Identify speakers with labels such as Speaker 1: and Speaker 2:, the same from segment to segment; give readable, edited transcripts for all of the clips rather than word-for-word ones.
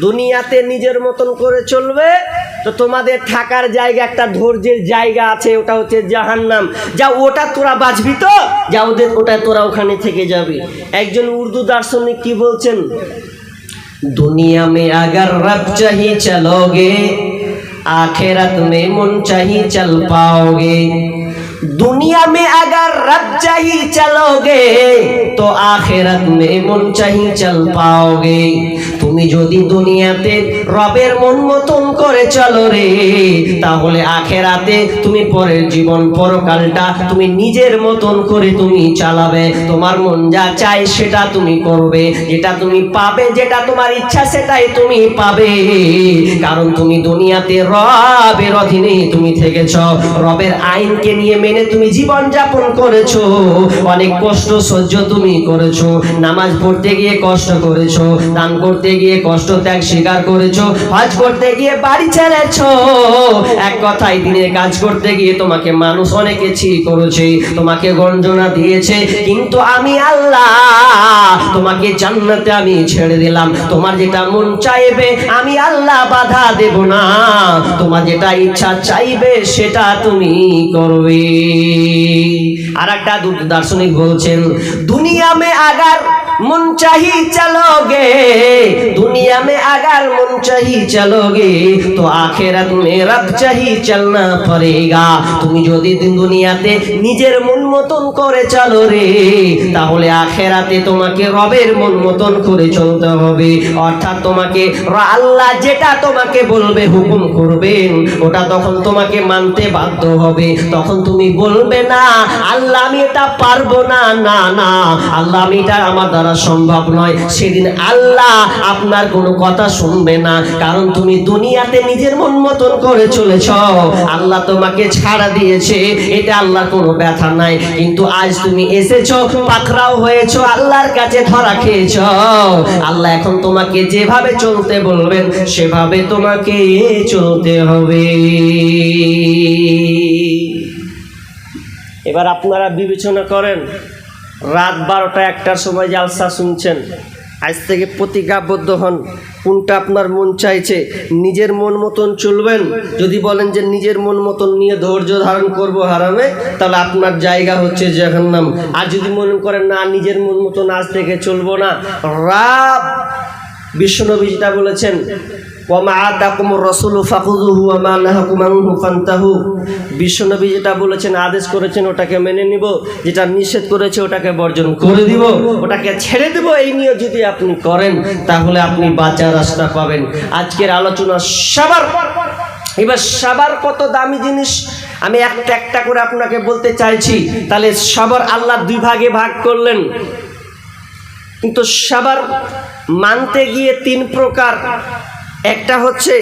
Speaker 1: দুনিয়াতে নিজের মতন করে চলবে তো তোমাদের থাকার জায়গা একটা ধৈর্যের জায়গা আছে, ওটা হচ্ছে জাহান্নাম। যা ওটা তোরা বাঁচবি তো, যা ওটা তোরা ওখানে থেকে যাবি। একজন উর্দু দার্শনিক কি বলছেন, दुनिया में अगर रब चाही चलोगे आखिरत में मन चाही चल पाओगे। दुनिया में अगर रब चाही चलोगे तो आखिरत में मन चाही चल पाओगे। তুমি যদি দুনিয়াতে রবের মন মতন করে চলো রে, তাহলে আখেরাতে তুমি পরের জীবন পরকালটা তুমি নিজের মতন করে তুমি চালাবে। তোমার মন যা চায় সেটা তুমি করবে, যেটা তুমি পাবে, যেটা তোমার ইচ্ছা সেটাই তুমি পাবে। কারণ তুমি দুনিয়াতে রবের অধীনে তুমি থেকেছ, রবের আইনকে নিয়ে মেনে তুমি জীবন যাপন করেছো, অনেক কষ্ট সহ্য তুমি করেছো, নামাজ পড়তে গিয়ে কষ্ট করেছো, দান করতে গিয়ে কষ্ট ত্যাগ স্বীকার করেছো, হজ করতে গিয়ে বাড়ি ছেড়েছো, এক কথায় দিনের কাজ করতে গিয়ে তোমাকে মানুষ অনেকে ছি করেছে, তোমাকে গঞ্জনা দিয়েছে, কিন্তু আমি আল্লাহ তোমাকে জান্নাতে আমি ছেড়ে দিলাম। তোমার যেটা মন চাইবে আমি আল্লাহ বাধা দেব না, তোমার যেটা ইচ্ছা চাইবে সেটা তুমি করবে। আর একটা দার্শনিক বলছেন, দুনিয়া মে আগার मन चाही चलोगे, दुनिया में अगर मन चाही चलोगे तो आखिरत में रब चाही चलना पड़ेगा। তুমি যদি দুনিয়াতে নিজের মন মতন করে চলো রে, তাহলে আখেরাতে তোমাকে রবের মন মতন করে চলতে হবে। অর্থাৎ তোমাকে আল্লাহ যেটা তোমাকে বলবে, হুকুম করবেন, ওটা তখন তোমাকে মানতে বাধ্য হবে। তখন তুমি বলবে না আল্লাহ আমি এটা পারবো না, না না আল্লাহ আমি এটা আমার দ্বারা সম্ভব নয়। সেদিন আল্লাহ আপনার কোনো কথা শুনবে না, কারণ তুমি দুনিয়াতে নিজের মন মতন করে চলেছ। আল্লাহ তোমাকে ছাড়া দিয়েছে, এটা আল্লাহর কোনো ব্যথা নাই, কিন্তু আজ তুমি এসেছো, পাকড়াও হয়েছো, আল্লাহর কাছে ধরা খেয়েছ। আল্লাহ এখন তোমাকে যেভাবে চলতে বলবেন সেভাবে তোমাকে চলতে হবে। এবার আপনারা বিবেচনা করেন, রাত 12টা 1টার সময় জালসা শুনছেন, আজ থেকে প্রতিজ্ঞাবদ্ধ হন কোনটা আপনার মন চাইছে। নিজের মন মতন চলবেন, যদি বলেন যে নিজের মন মতন নিয়ে ধৈর্য ধারণ করব হারামে, তাহলে আপনার জায়গা হচ্ছে জাহান্নাম। আর যদি মনে করেন না নিজের মন মতন আজ থেকে চলবো না, রাব বিশ্বনবী যেটা বলেছেন বিশ্বনবী যেটা বলেছেন, আদেশ করেছেন ওটাকে মেনে নিব, যেটা নিষেধ করেছে ওটাকে বর্জন করে দিব, ওটাকে ছেড়ে দেব, এই নিয়ে যদি আপনি করেন তাহলে আপনি বাঁচার রাস্তা পাবেন। আজকের আলোচনা সবার, এবার সবার কত দামি জিনিস আমি একটা একটা করে আপনাকে বলতে চাইছি। তাহলে সবার আল্লাহ 2 ভাগে ভাগ করলেন, কিন্তু সবার মানতে গিয়ে 3 প্রকার। একটা হচ্ছে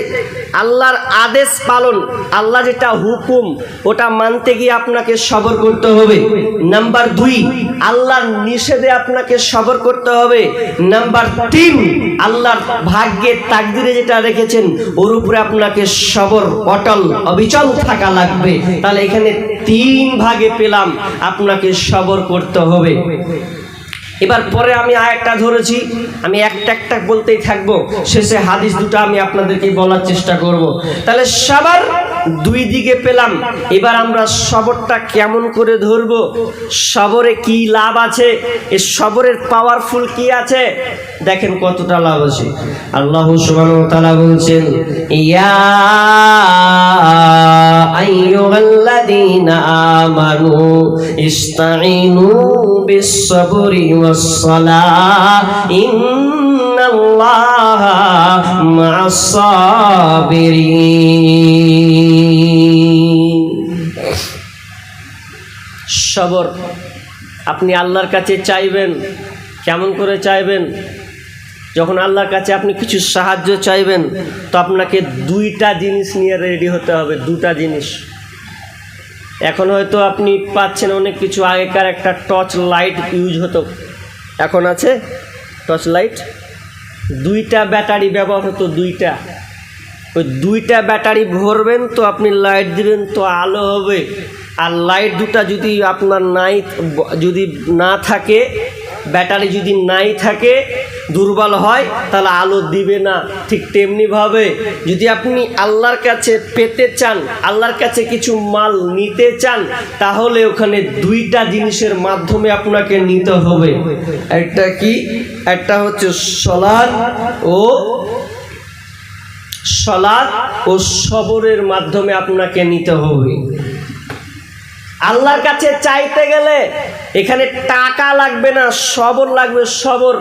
Speaker 1: আল্লাহর আদেশ পালন, আল্লাহ যেটা হুকুম ওটা মানতে গিয়ে আপনাকে সবর করতে হবে। নাম্বার 2 আল্লাহর নিষেধে আপনাকে সবর করতে হবে। নাম্বার 3 আল্লাহর ভাগ্যে তাকদিরে যেটা রেখেছেন ওর উপরে আপনাকে সবর অটল অবিচল থাকা লাগবে। তাহলে এখানে 3 ভাগে পেলাম, আপনাকে সবর করতে হবে। এবার পরে আমি আরেকটা ধরেছি, আমি একটা একটা বলতেই থাকবো, শেষে হাদিস দুটো আমি আপনাদেরকে বলার চেষ্টা করব। তাহলে সবার 2 দিকে পেলাম। এবার আমরা সবরটা কেমন করে ধরবো, সবরে কি লাভ আছে, এই সবরের পাওয়ারফুল কি আছে, দেখেন কতটা লাভ আছে। আল্লাহ সুবহানাহু ওয়া তাআলা বলছেন, ইয়া আইয়ুহাল্লাযীনা আমানু ইসতাঈনু বিস-সাবরি ওয়াস-সালাহ ইন্নাল্লাহা মা'আস-সাবিরিন। সবর আপনি আল্লাহর কাছে চাইবেন, কেমন করে চাইবেন? যখন আল্লাহর কাছে আপনি কিছু সাহায্য চাইবেন তো আপনাকে 2টা জিনিস নিয়ে রেডি হতে হবে, 2টা জিনিস। এখন হয়তো আপনি পাচ্ছেন অনেক কিছু, আগেকার একটা টর্চ লাইট ইউজ হতো, এখন আছে টর্চ লাইট, 2টা ব্যাটারি ব্যবহার হতো, 2টা। ওই 2টা ব্যাটারি ভরবেন তো আপনি লাইট দিবেন তো আলো হবে। আর লাইট 2টা যদি আপনার যদি না থাকে, ব্যাটারি যদি নাই থাকে দুর্বল হয় তাহলে আলো দিবে না। ঠিক তেমনিভাবে যদি আপনি আল্লাহর কাছে পেতে চান, আল্লাহর কাছে কিছু মাল নিতে চান, তাহলে ওখানে দুইটা জিনিসের মাধ্যমে আপনাকে নিতে হবে। একটা কি? একটা হচ্ছে সালাত ও সবরের মাধ্যমে আপনাকে নিতে হবে। আল্লাহর কাছে চাইতে গেলে এখানে টাকা লাগবে না, সবর লাগবে, সবর।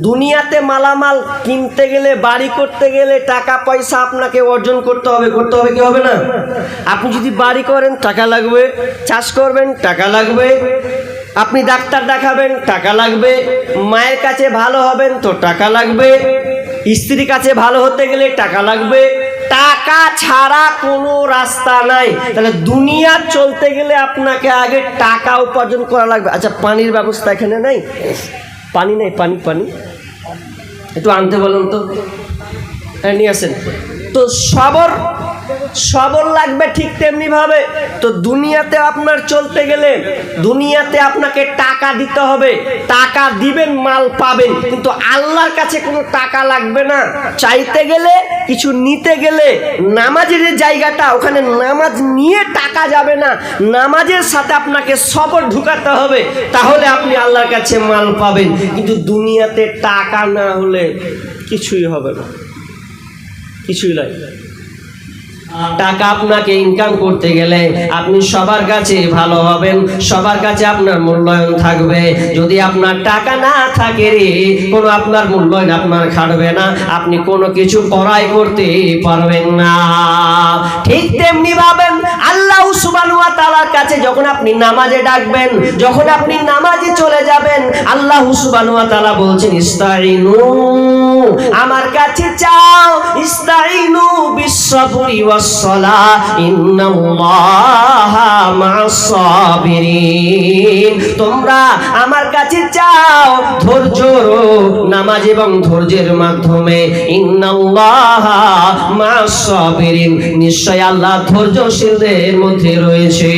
Speaker 1: দুনিয়াতে মালামাল কিনতে গেলে, বাড়ি করতে গেলে টাকা পয়সা আপনাকে অর্জন করতে হবে কি হবে না? আপনি যদি বাড়ি করেন টাকা লাগবে, চাষ করবেন টাকা লাগবে, আপনি ডাক্তার দেখাবেন টাকা লাগবে, মায়ের কাছে ভালো হবেন তো টাকা লাগবে, স্ত্রীর কাছে ভালো হতে গেলে টাকা লাগবে। টাকা ছাড়া কোনো রাস্তা নাই। তাহলে দুনিয়া চলতে গেলে আপনাকে আগে টাকা উপার্জন করা লাগবে। আচ্ছা, পানির ব্যবস্থা এখানে নাই? পানি নেই? পানি একটু আনতে বলুন তো। হ্যাঁ, নিয়ে আসেন। তো সবর লাগবে ঠিক তেমনি ভাবে। তো দুনিয়াতে আপনার চলতে গেলে দুনিয়াতে আপনাকে টাকা দিতে হবে, টাকা দিবেন, মাল পাবেন। কিন্তু আল্লাহর কাছে কোনো টাকা লাগবে না। চাইতে গেলে, কিছু নিতে গেলে, নামাজের যে জায়গাটা, ওখানে নামাজ নিয়ে টাকা যাবে না, নামাজের সাথে আপনাকে সবর ঢুকাতে হবে, তাহলে আপনি আল্লাহর কাছে মাল পাবেন। কিন্তু দুনিয়াতে টাকা না হলে কিছুই হবে না, কিছুই নয়। টাকা আপনাকে ইনকাম করতে গেলে আপনি সবার কাছে ভালো হবেন, সবার কাছে আপনার মূল্যায়ন থাকবে। যদি আপনার টাকা না থাকে রে, কোনো আপনার মূল্যায়ন আপনার খাটবে না, আপনি কোনো কিছু পড়াই করতে পারবেন না। ঠিক তেমনি ভাবেন আল্লাহ সুবহানাহু ওয়া তাআলার কাছে যখন আপনি নামাজে ডাকবেন, যখন আপনি নামাজে চলে যাবেন, আল্লাহ সুবহানাহু ওয়া তাআলা বলছেন ইস্তাইনু, আমার কাছে চাও, ইস্তাইনু বিস-সাবরি ওয়াস-সালাহ ইন্নাল্লাহা মা'আস-সাবিরিন। তোমরা আমার কাছে চাও ধৈর্য, নামাজ এবং ধৈর্যের মাধ্যমে। ইন্নাল্লাহা মা'আস-সাবিরিন, নিশ্চয় আল্লাহ ধৈর্যশীলদের মধ্যে রয়েছে।